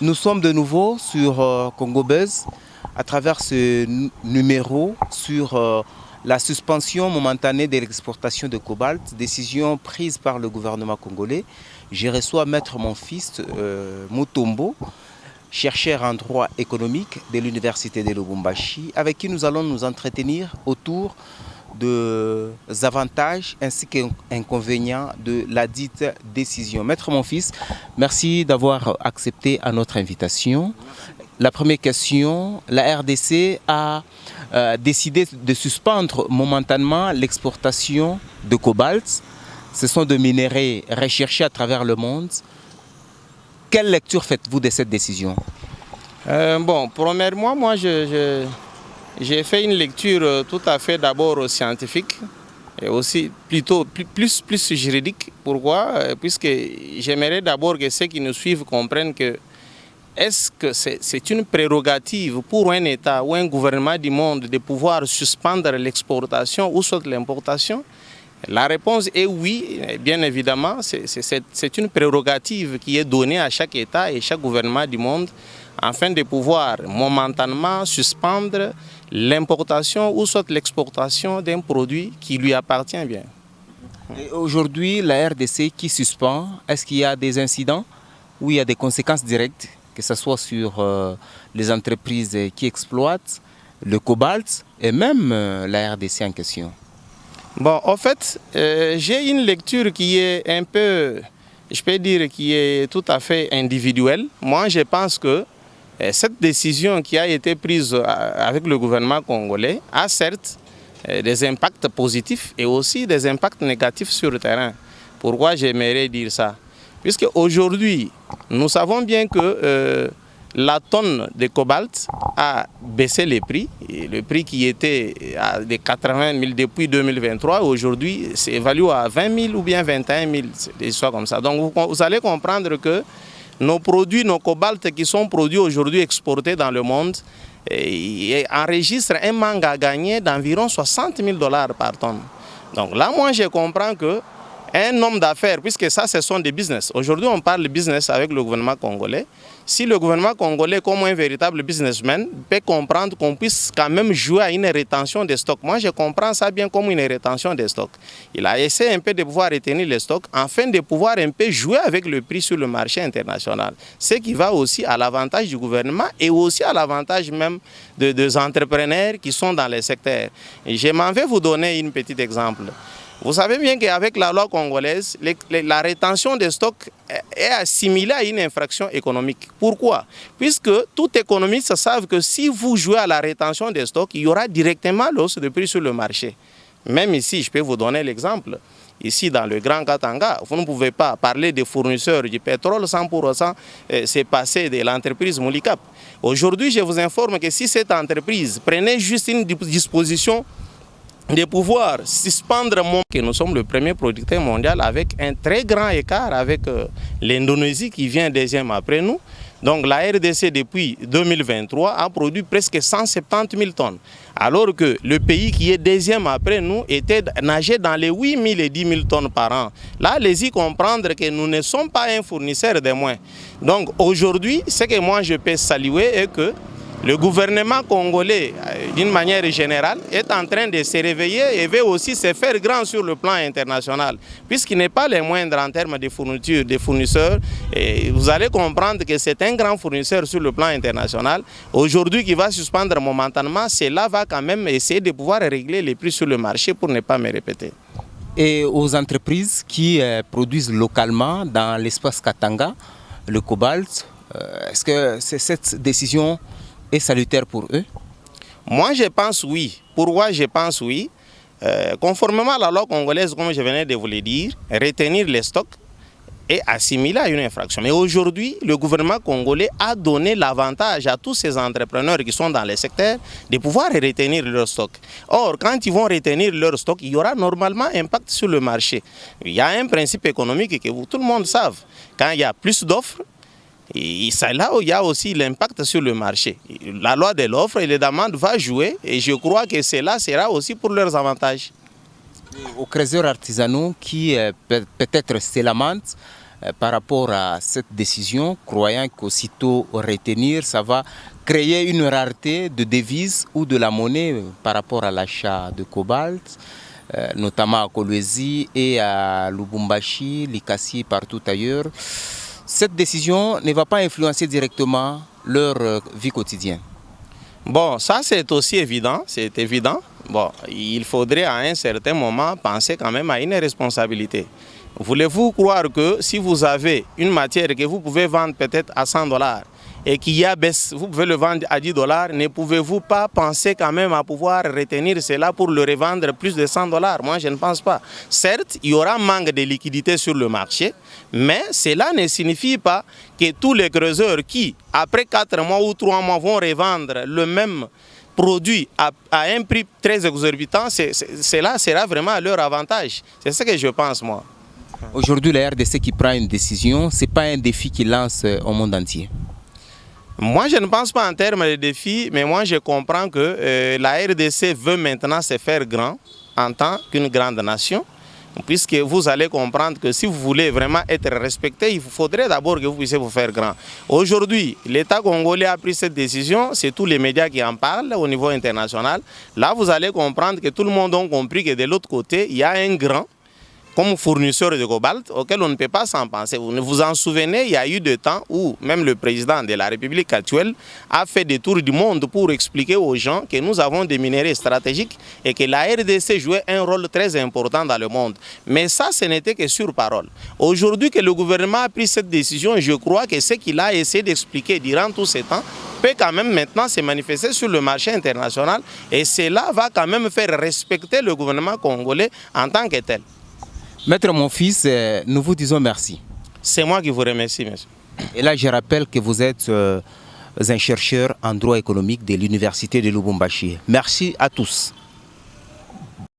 Nous sommes de nouveau sur Congo Buzz à travers ce numéro sur la suspension momentanée de l'exportation de cobalt, décision prise par le gouvernement congolais. Je reçois Maître Monfils Mutombo, chercheur en droit économique de l'Université de Lubumbashi, avec qui nous allons nous entretenir autour des avantages ainsi qu'inconvénients de la dite décision. Maître Monfils, merci d'avoir accepté à notre invitation. La première question, la RDC a décidé de suspendre momentanément l'exportation de cobalt. Ce sont des minéraux recherchés à travers le monde. Quelle lecture faites-vous de cette décision? Premièrement, moi, j'ai fait une lecture tout à fait d'abord scientifique et aussi plus juridique. Pourquoi? Puisque j'aimerais d'abord que ceux qui nous suivent comprennent que est-ce que c'est une prérogative pour un État ou un gouvernement du monde de pouvoir suspendre l'exportation ou soit l'importation? La réponse est oui, bien évidemment. C'est une prérogative qui est donnée à chaque État et chaque gouvernement du monde afin de pouvoir momentanément suspendre l'importation ou soit l'exportation d'un produit qui lui appartient bien. Aujourd'hui, la RDC qui suspend, est-ce qu'il y a des incidents ou il y a des conséquences directes, que ce soit sur les entreprises qui exploitent le cobalt et même la RDC en question? En fait, j'ai une lecture qui est un peu, je peux dire, qui est tout à fait individuelle. Moi, je pense que cette décision qui a été prise avec le gouvernement congolais a certes des impacts positifs et aussi des impacts négatifs sur le terrain. Pourquoi j'aimerais dire ça? Puisque aujourd'hui, nous savons bien que la tonne de cobalt a baissé les prix. Et le prix qui était à des 80 000 depuis 2023, aujourd'hui, c'est évalué à 20 000 ou bien 21 000, des choses comme ça. Donc vous allez comprendre que nos produits, nos cobaltes qui sont produits aujourd'hui exportés dans le monde enregistrent un manque à gagner d'environ 60 000 $ par tonne. Donc là, moi, je comprends que un homme d'affaires, puisque ça, ce sont des business. Aujourd'hui, on parle de business avec le gouvernement congolais. Si le gouvernement congolais, comme un véritable businessman, peut comprendre qu'on puisse quand même jouer à une rétention des stocks. Moi, je comprends ça bien comme une rétention des stocks. Il a essayé un peu de pouvoir retenir les stocks afin de pouvoir un peu jouer avec le prix sur le marché international. Ce qui va aussi à l'avantage du gouvernement et aussi à l'avantage même des entrepreneurs qui sont dans les secteurs. Et je m'en vais vous donner un petit exemple. Vous savez bien qu'avec la loi congolaise, la rétention des stocks est assimilée à une infraction économique. Pourquoi? Puisque tout économiste savent que si vous jouez à la rétention des stocks, il y aura directement l'hausse de prix sur le marché. Même ici, je peux vous donner l'exemple. Ici, dans le Grand Katanga, vous ne pouvez pas parler des fournisseurs du pétrole sans pour autant se passer de l'entreprise Moulikap. Aujourd'hui, je vous informe que si cette entreprise prenait juste une disposition de pouvoir suspendre que nous sommes le premier producteur mondial avec un très grand écart avec l'Indonésie qui vient deuxième après nous. Donc la RDC depuis 2023 a produit presque 170 000 tonnes. Alors que le pays qui est deuxième après nous nageait dans les 8 000 et 10 000 tonnes par an. Là, allez-y comprendre que nous ne sommes pas un fournisseur de moins. Donc aujourd'hui, ce que moi je peux saluer est que le gouvernement congolais, d'une manière générale, est en train de se réveiller et veut aussi se faire grand sur le plan international, puisqu'il n'est pas le moindre en termes de fourniture des fournisseurs. Et vous allez comprendre que c'est un grand fournisseur sur le plan international. Aujourd'hui, qui va suspendre momentanément, cela va quand même essayer de pouvoir régler les prix sur le marché pour ne pas me répéter. Et aux entreprises qui produisent localement dans l'espace Katanga, le cobalt, est-ce que cette décision est salutaire pour eux? Moi, je pense oui. Pourquoi je pense oui? Conformément à la loi congolaise, comme je venais de vous le dire, retenir les stocks est assimilé à une infraction. Mais aujourd'hui, le gouvernement congolais a donné l'avantage à tous ces entrepreneurs qui sont dans les secteurs de pouvoir retenir leurs stocks. Or, quand ils vont retenir leurs stocks, il y aura normalement un impact sur le marché. Il y a un principe économique que tout le monde sait. Quand il y a plus d'offres, et c'est là où il y a aussi l'impact sur le marché. La loi de l'offre et les demandes va jouer et je crois que cela sera aussi pour leurs avantages. Aux creuseurs artisanaux qui peut-être se lamentent par rapport à cette décision, croyant qu'aussitôt retenir, ça va créer une rareté de devises ou de la monnaie par rapport à l'achat de cobalt, notamment à Kolwezi et à Lubumbashi, Likasi, partout ailleurs. Cette décision ne va pas influencer directement leur vie quotidienne. Bon, ça c'est aussi évident, c'est évident. Bon, il faudrait à un certain moment penser quand même à une responsabilité. Voulez-vous croire que si vous avez une matière que vous pouvez vendre peut-être à 100 $ et qui a baisse, vous pouvez le vendre à 10 $, ne pouvez-vous pas penser quand même à pouvoir retenir cela pour le revendre plus de 100 $? Moi, je ne pense pas. Certes, il y aura un manque de liquidité sur le marché, mais cela ne signifie pas que tous les creuseurs qui, après 4 mois ou 3 mois, vont revendre le même produit à un prix très exorbitant, cela sera vraiment à leur avantage. C'est ce que je pense, moi. Aujourd'hui, la RDC qui prend une décision, ce n'est pas un défi qui lance au monde entier. Moi, je ne pense pas en termes de défi, mais moi, je comprends que la RDC veut maintenant se faire grand en tant qu'une grande nation, puisque vous allez comprendre que si vous voulez vraiment être respecté, il faudrait d'abord que vous puissiez vous faire grand. Aujourd'hui, l'État congolais a pris cette décision, c'est tous les médias qui en parlent au niveau international. Là, vous allez comprendre que tout le monde a compris que de l'autre côté, il y a un grand comme fournisseur de cobalt auquel on ne peut pas s'en penser. Vous vous en souvenez, il y a eu des temps où même le président de la République actuelle a fait des tours du monde pour expliquer aux gens que nous avons des minéraux stratégiques et que la RDC jouait un rôle très important dans le monde. Mais ça, ce n'était que sur parole. Aujourd'hui que le gouvernement a pris cette décision, je crois que ce qu'il a essayé d'expliquer durant tous ces temps peut quand même maintenant se manifester sur le marché international et cela va quand même faire respecter le gouvernement congolais en tant que tel. Maître Monfils, nous vous disons merci. C'est moi qui vous remercie, monsieur. Et là, je rappelle que vous êtes un chercheur en droit économique de l'Université de Lubumbashi. Merci à tous.